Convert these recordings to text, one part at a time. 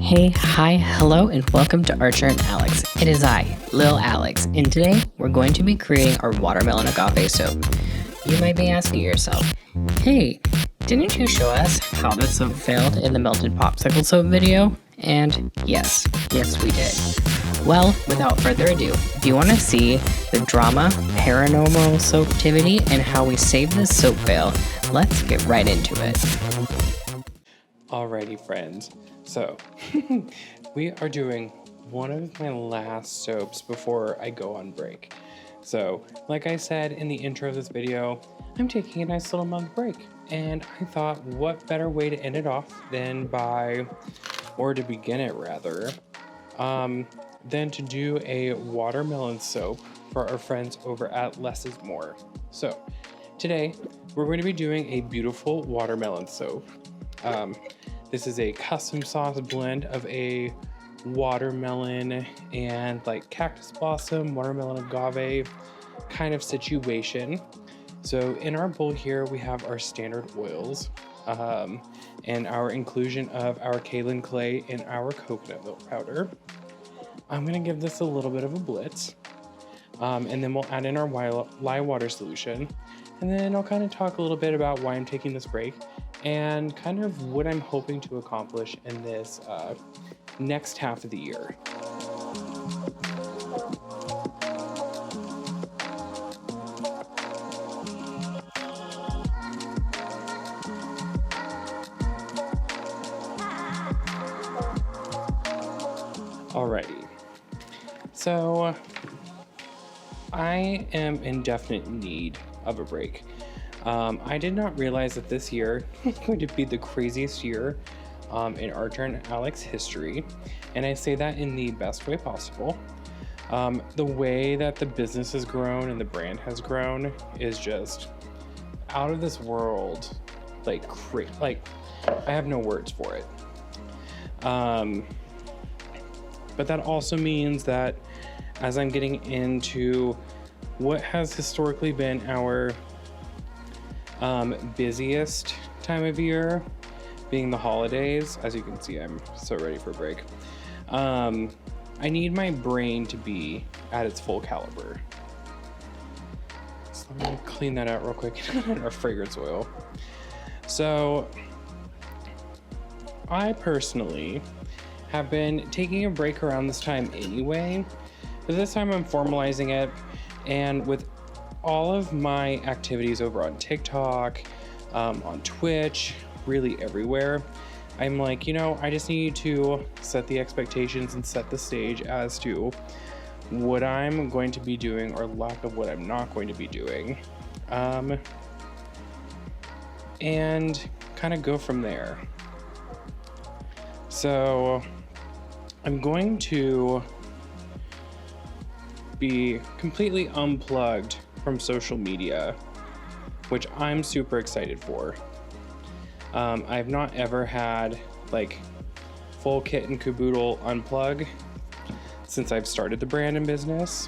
Hey, hi, hello, and welcome to Archer and Alex. It is I, Lil Alex, and today we're going to be creating our Watermelon Agave soap. You might be asking yourself, hey, didn't you show us how this soap failed in the melted popsicle soap video? And yes, we did. Well, without further ado, if you want to see the drama, paranormal soaptivity, and how we saved this soap fail, let's get right into it. Alrighty, friends. So, we are doing one of my last soaps before I go on break. So, like I said in the intro of this video, I'm taking a nice little month break. And I thought, what better way to end it off than to begin it rather, than to do a watermelon soap for our friends over at Less is More. So, today, we're going to be doing a beautiful watermelon soap. This is a custom sauce blend of a watermelon and like cactus blossom, watermelon agave kind of situation. So in our bowl here, we have our standard oils and our inclusion of our kaolin clay and our coconut milk powder. I'm gonna give this a little bit of a blitz. And then we'll add in our lye water solution. And then I'll kind of talk a little bit about why I'm taking this break and kind of what I'm hoping to accomplish in this next half of the year. Alrighty, so I am in definite need of a break. I did not realize that this year is going to be the craziest year in Archer and Alex history, and I say that in the best way possible. The way that the business has grown and the brand has grown is just out of this world, like I have no words for it. But that also means that as I'm getting into what has historically been our busiest time of year, being the holidays, as you can see, I'm so ready for a break. I need my brain to be at its full caliber. So I'm gonna clean that out real quick. Our fragrance oil. So I personally have been taking a break around this time anyway, but this time I'm formalizing it, and with all of my activities over on TikTok, on Twitch, really everywhere, I'm like, I just need to set the expectations and set the stage as to what I'm going to be doing or lack of what I'm not going to be doing, and kind of go from there. So I'm going to be completely unplugged from social media, which I'm super excited for. I've not ever had like full kit and caboodle unplug since I've started the brand and business.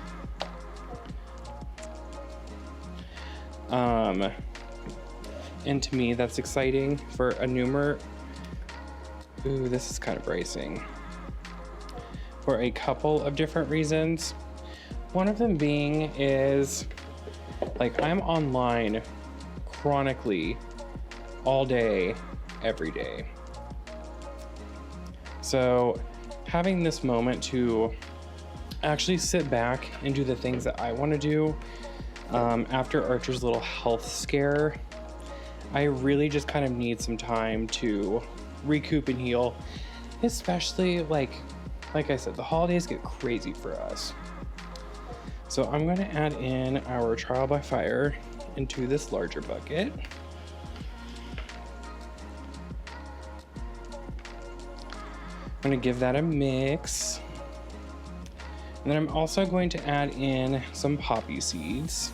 And to me, that's exciting for a Ooh, this is kind of bracing. For a couple of different reasons. One of them being is, like, I'm online chronically all day, every day. So having this moment to actually sit back and do the things that I want to do after Archer's little health scare, I really just kind of need some time to recoup and heal, especially like I said, the holidays get crazy for us. So I'm going to add in our trial by fire into this larger bucket. I'm going to give that a mix. And then I'm also going to add in some poppy seeds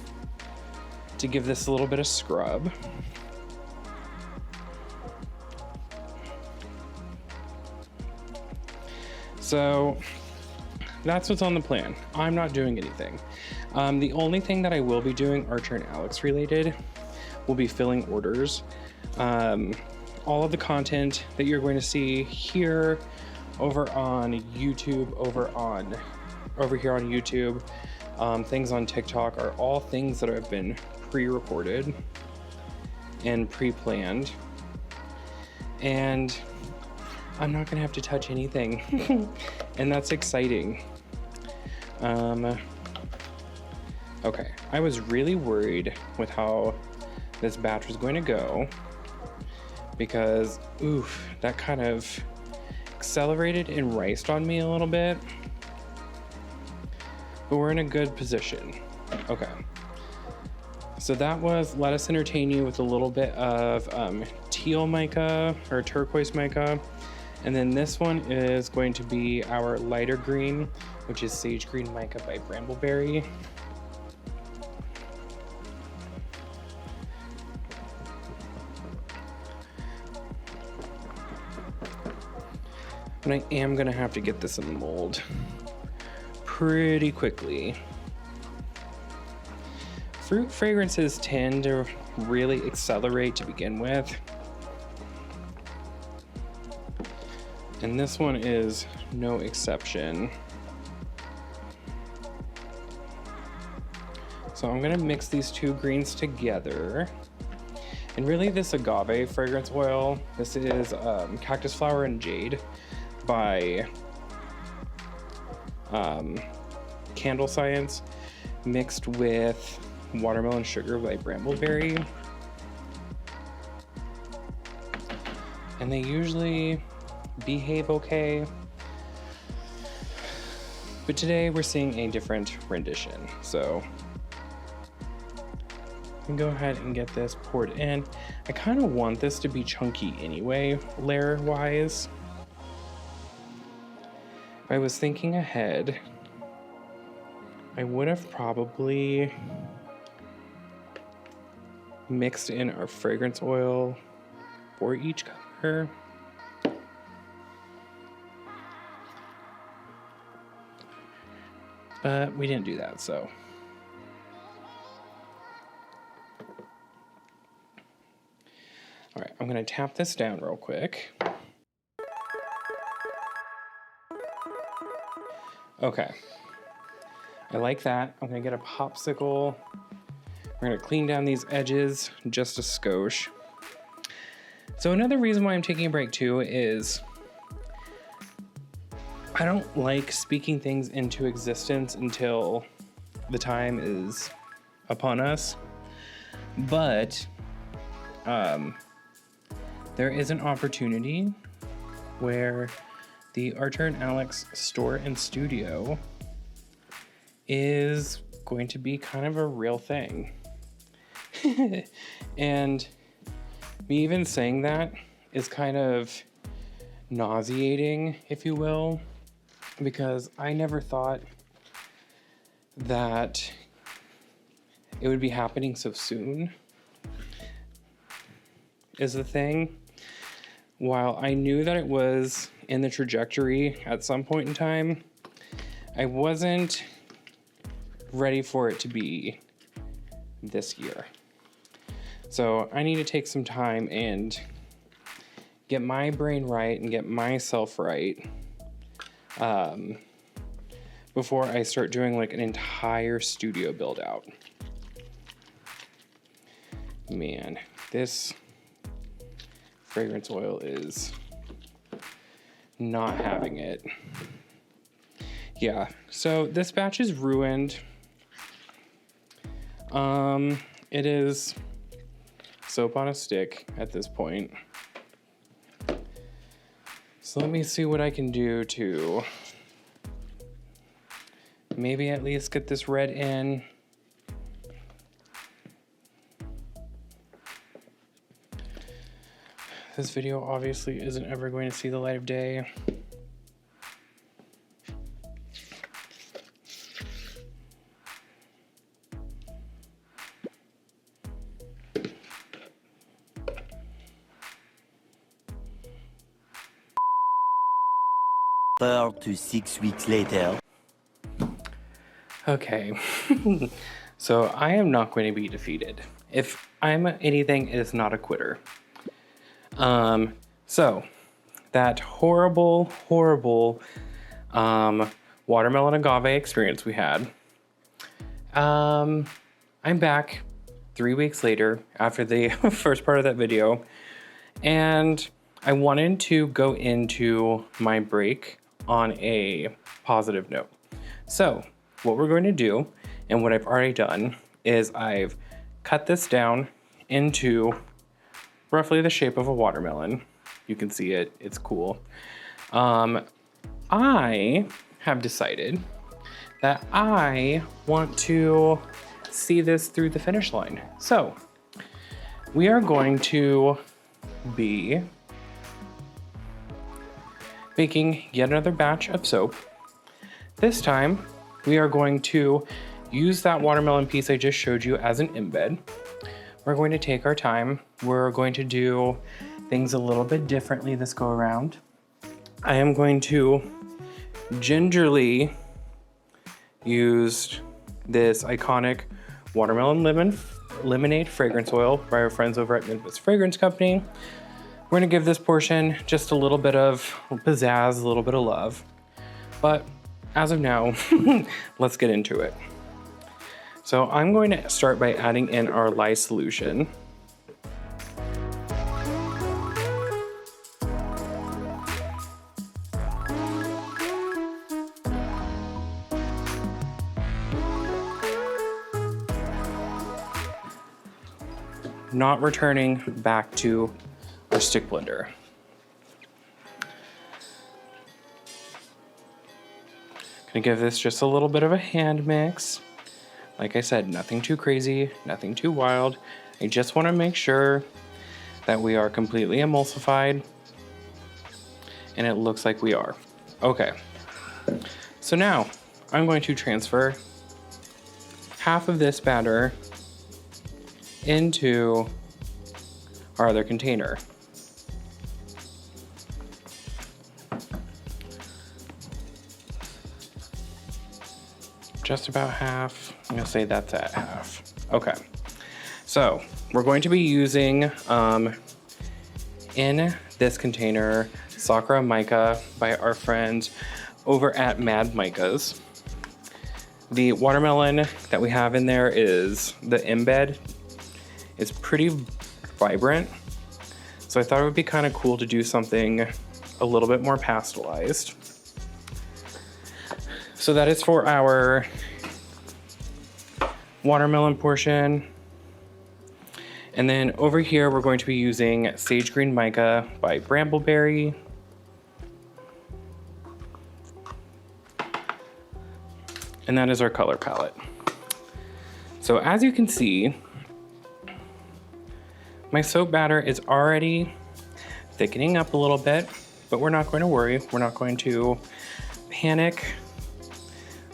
to give this a little bit of scrub. So that's what's on the plan. I'm not doing anything. The only thing that I will be doing Archer and Alex related will be filling orders. All of the content that you're going to see here over on YouTube, over here on YouTube, things on TikTok are all things that have been pre-recorded and pre-planned, and I'm not gonna have to touch anything. And that's exciting. Okay, I was really worried with how this batch was going to go because, oof, that kind of accelerated and riced on me a little bit. But we're in a good position. Okay. So that was Let Us Entertain You with a little bit of teal mica or turquoise mica. And then this one is going to be our lighter green, which is Sage Green Mica by Brambleberry. And I am gonna have to get this in the mold pretty quickly. Fruit fragrances tend to really accelerate to begin with. And this one is no exception. So I'm gonna mix these two greens together. And really this agave fragrance oil, this is Cactus Flower and Jade by Candle Science, mixed with Watermelon Sugar by Brambleberry. And they usually behave okay, but today we're seeing a different rendition. So I can go ahead and get this poured in. I kind of want this to be chunky anyway, layer wise. If I was thinking ahead, I would have probably mixed in our fragrance oil for each color. But we didn't do that, so. All right, I'm gonna tap this down real quick. Okay, I like that. I'm gonna get a popsicle. We're gonna clean down these edges just a skosh. So another reason why I'm taking a break too is I don't like speaking things into existence until the time is upon us. But there is an opportunity where the Archer and Alex store and studio is going to be kind of a real thing. And me even saying that is kind of nauseating, if you will, because I never thought that it would be happening so soon is the thing. While I knew that it was in the trajectory at some point in time, I wasn't ready for it to be this year. So I need to take some time and get my brain right and get myself right before I start doing like an entire studio build out. Man, this fragrance oil is not having it. Yeah, so this batch is ruined. It is soap on a stick at this point. So let me see what I can do to maybe at least get this red in. This video obviously isn't ever going to see the light of day. Four to 6 weeks later. Okay, so I am not going to be defeated. If I'm anything, it is not a quitter. So that horrible watermelon agave experience we had. I'm back 3 weeks later after the first part of that video, and I wanted to go into my break on a positive note. So what we're going to do, and what I've already done, is I've cut this down into roughly the shape of a watermelon. You can see it, it's cool. I have decided that I want to see this through the finish line. So we are going to be making yet another batch of soap. This time we are going to use that watermelon piece I just showed you as an embed. We're going to take our time. We're going to do things a little bit differently this go around. I am going to gingerly use this iconic watermelon lemonade fragrance oil by our friends over at Midwest Fragrance Company. We're gonna give this portion just a little bit of pizzazz, a little bit of love. But as of now, let's get into it. So I'm going to start by adding in our lye solution. Not returning back to our stick blender. Gonna give this just a little bit of a hand mix. Like I said, nothing too crazy, nothing too wild. I just want to make sure that we are completely emulsified, and it looks like we are. Okay, so now I'm going to transfer half of this batter into our other container. Just about half. I'm gonna say that's at half. Okay, so we're going to be using in this container Sakura Mica by our friends over at Mad Micas. The watermelon that we have in there is the embed. It's pretty vibrant, so I thought it would be kind of cool to do something a little bit more pastelized. So that is for our watermelon portion. And then over here, we're going to be using Sage Green Mica by Brambleberry. And that is our color palette. So as you can see, my soap batter is already thickening up a little bit, but we're not going to worry. We're not going to panic.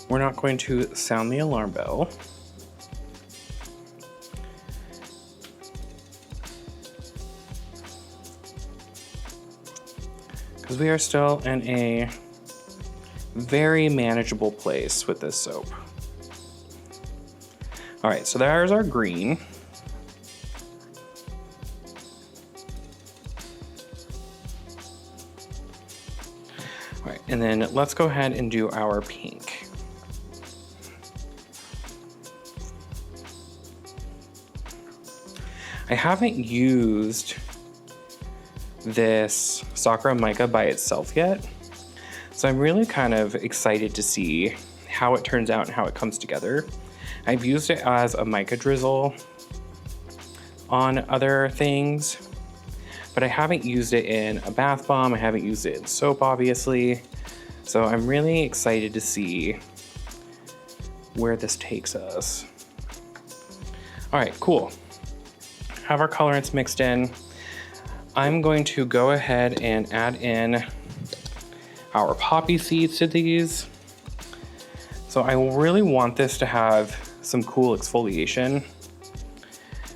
We're not going to sound the alarm bell. Because we are still in a very manageable place with this soap. All right, so there's our green. All right, and then let's go ahead and do our pink. I haven't used this Sakura Mica by itself yet, so I'm really kind of excited to see how it turns out and how it comes together. I've used it as a mica drizzle on other things, but I haven't used it in a bath bomb. I haven't used it in soap, obviously. So I'm really excited to see where this takes us. All right, cool. Have our colorants mixed in. I'm going to go ahead and add in our poppy seeds to these. So I really want this to have some cool exfoliation.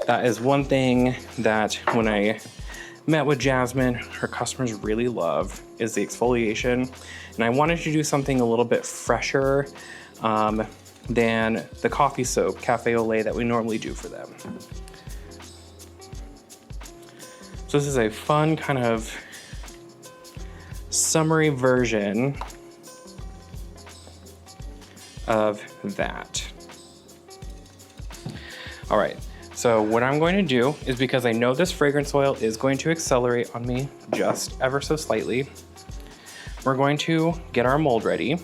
That is one thing that when I met with Jasmine, her customers really love is the exfoliation. And I wanted to do something a little bit fresher than the coffee soap, Cafe au lait, that we normally do for them. So this is a fun kind of summary version of that. All right, so what I'm going to do is, because I know this fragrance oil is going to accelerate on me just ever so slightly, we're going to get our mold ready.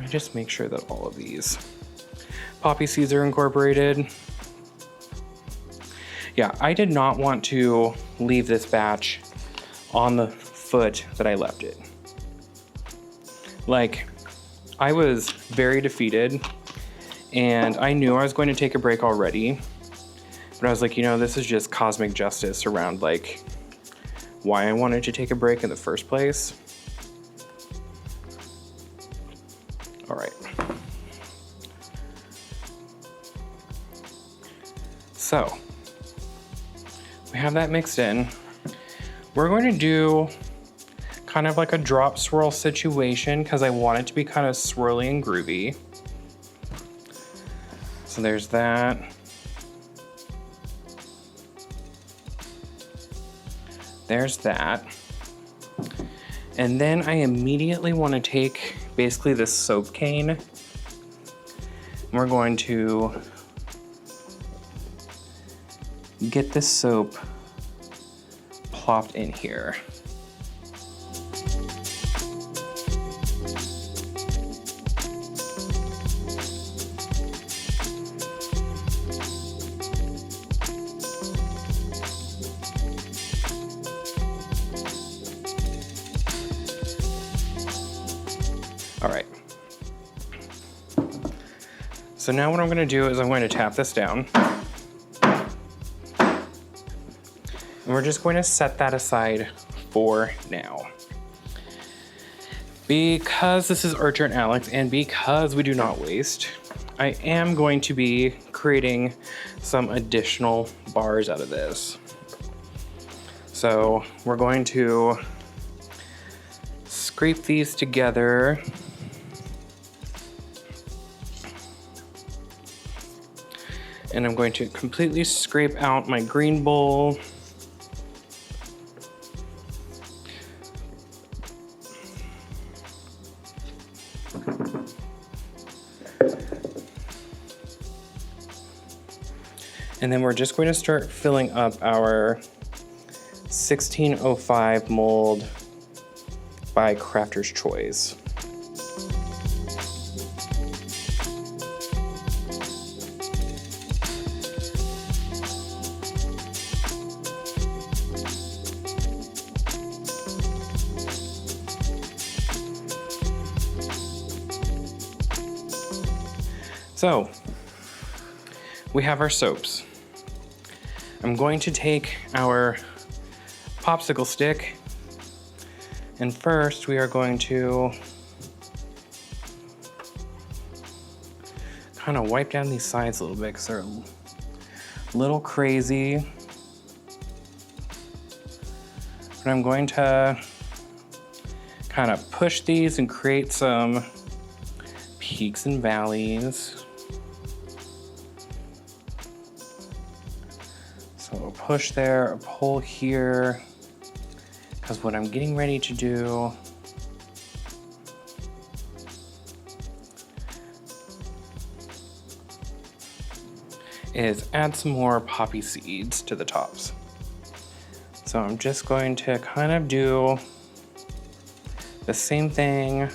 I just make sure that all of these poppy seeds are incorporated. Yeah, I did not want to leave this batch on the foot that I left it. Like, I was very defeated and I knew I was going to take a break already, but I was like, you know, this is just cosmic justice around like why I wanted to take a break in the first place. All right. So, we have that mixed in. We're going to do kind of like a drop swirl situation because I want it to be kind of swirly and groovy. So there's that. There's that. And then I immediately want to take basically this soap cane. And we're going to get this soap plopped in here. All right. So now what I'm going to do is I'm going to tap this down. And we're just going to set that aside for now. Because this is Archer and Alex, and because we do not waste, I am going to be creating some additional bars out of this. So we're going to scrape these together. And I'm going to completely scrape out my green bowl. And then we're just going to start filling up our 1605 mold by Crafter's Choice. So, we have our soaps. I'm going to take our popsicle stick, and first we are going to kind of wipe down these sides a little bit because they're a little crazy. But I'm going to kind of push these and create some peaks and valleys. So a push there, a pull here, because what I'm getting ready to do is add some more poppy seeds to the tops. So I'm just going to kind of do the same thing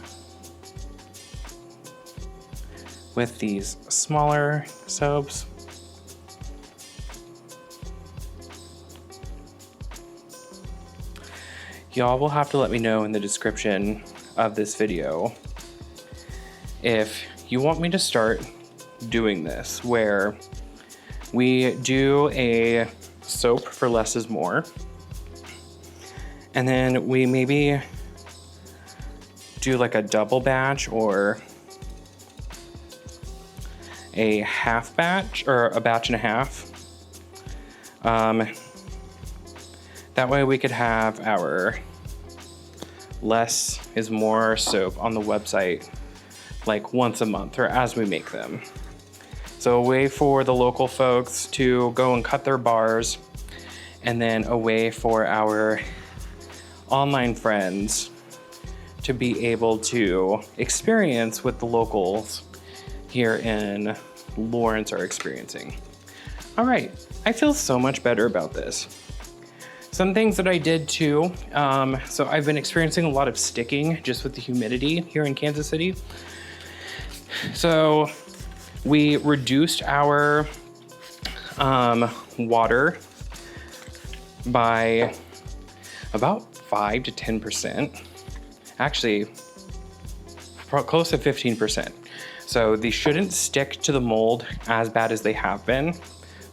with these smaller soaps. Y'all will have to let me know in the description of this video if you want me to start doing this, where we do a soap for less is more, and then we maybe do like a double batch or a half batch or a batch and a half. That way we could have our less is more soap on the website like once a month or as we make them. So a way for the local folks to go and cut their bars and then a way for our online friends to be able to experience what the locals here in Lawrence are experiencing. All right, I feel so much better about this. Some things that I did too, so I've been experiencing a lot of sticking just with the humidity here in Kansas City. So we reduced our water by about 5 to 10%. Actually, close to 15%. So these shouldn't stick to the mold as bad as they have been.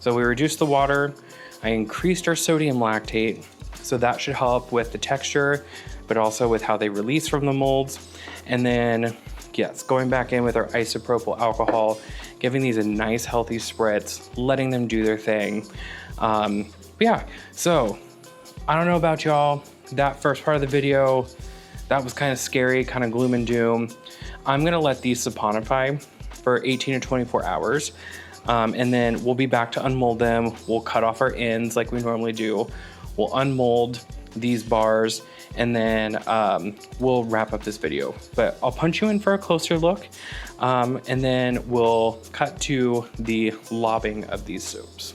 So we reduced the water. I increased our sodium lactate. So that should help with the texture, but also with how they release from the molds. And then, yes, going back in with our isopropyl alcohol, giving these a nice healthy spritz, letting them do their thing. Yeah, so I don't know about y'all. That first part of the video, that was kind of scary, kind of gloom and doom. I'm gonna let these saponify for 18 to 24 hours. And then we'll be back to unmold them. We'll cut off our ends like we normally do. We'll unmold these bars, and then we'll wrap up this video. But I'll punch you in for a closer look, and then we'll cut to the lobbing of these soaps.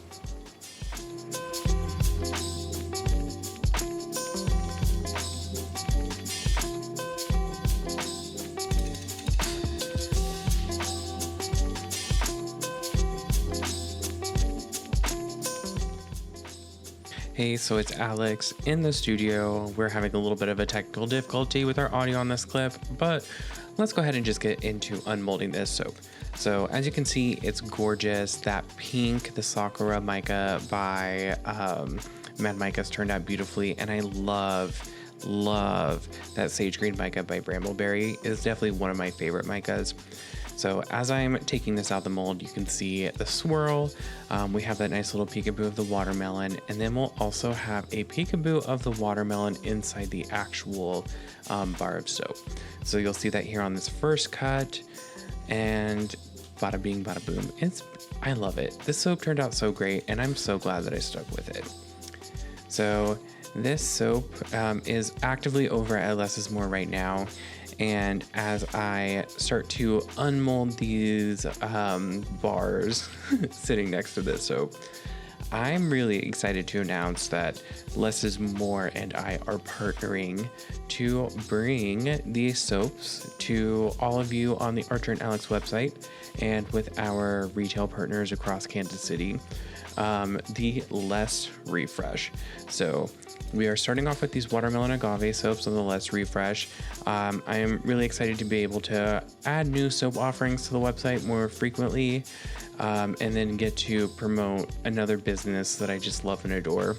Hey, so it's Alex in the studio. We're having a little bit of a technical difficulty with our audio on this clip, but let's go ahead and just get into unmolding this soap. So as you can see, it's gorgeous. That pink, the Sakura Mica by Mad Micas turned out beautifully, and I love that Sage Green Mica by Brambleberry. It's definitely one of my favorite micas. So as I'm taking this out of the mold, you can see the swirl. We have that nice little peekaboo of the watermelon, and then we'll also have a peekaboo of the watermelon inside the actual bar of soap. So you'll see that here on this first cut, and bada bing, bada boom. I love it. This soap turned out so great, and I'm so glad that I stuck with it. So this soap is actively over at Less is More right now. And as I start to unmold these bars sitting next to this soap, I'm really excited to announce that Less is More and I are partnering to bring these soaps to all of you on the Archer and Alex website and with our retail partners across Kansas City, the Less Refresh. So we are starting off with these Watermelon and Agave soaps on the Less Refresh. I am really excited to be able to add new soap offerings to the website more frequently, and then get to promote another business that I just love and adore.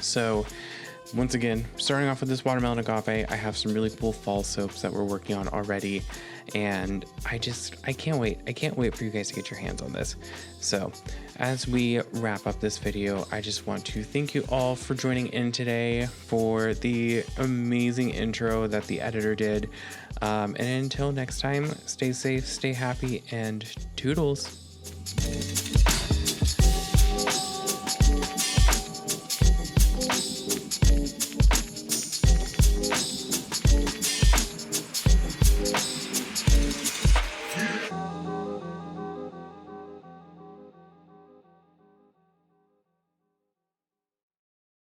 So once again, starting off with this Watermelon and Agave, I have some really cool fall soaps that we're working on already, and I can't wait. I can't wait for you guys to get your hands on this. So as we wrap up this video, I just want to thank you all for joining in today for the amazing intro that the editor did. And until next time, stay safe, stay happy, and toodles.